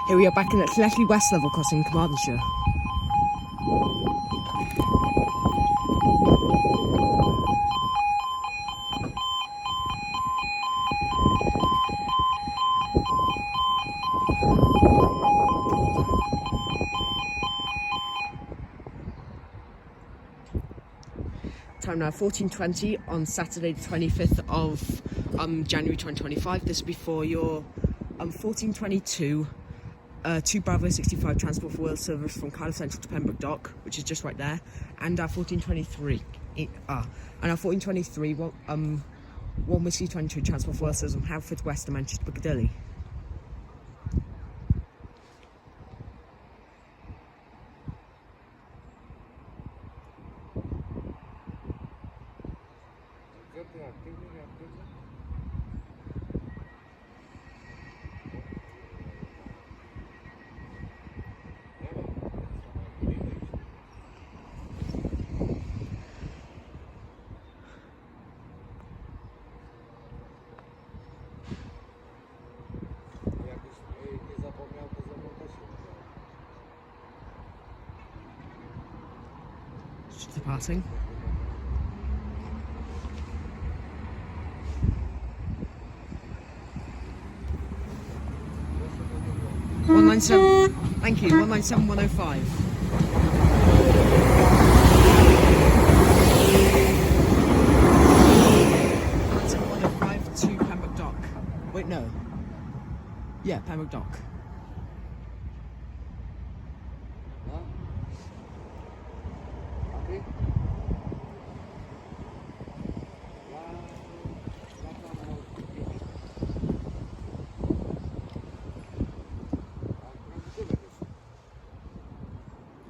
Here we are back in at Llanelli West level crossing Carmarthenshire. Time now 14:20 on Saturday the 25th of January 2025. This will be for your 14:22 2 Bravo 65 Transport for Wales service from Carmarthenshire to Pembrey Dock, which is just right there, and our 14:23 1 Whiskey 22 Transport for Wales service from Hereford West to Manchester Piccadilly. Just departing. Thank you, 197-105. To Pembroke Dock. Wait, no. Yeah, Pembroke Dock.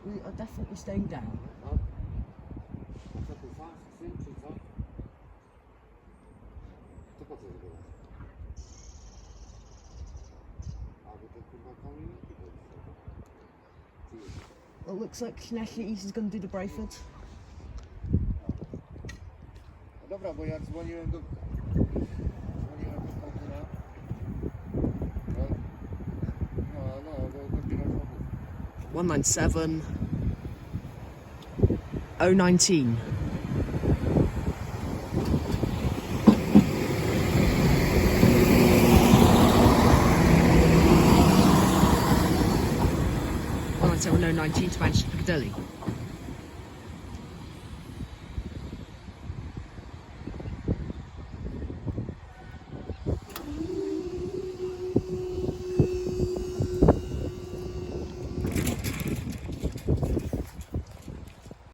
We are definitely staying down. Well, looks like Llanelli East is going to do the Brayford. Dobra, bo jak dzwoniłem do kontura, do 197 019. To Manchester Piccadilly.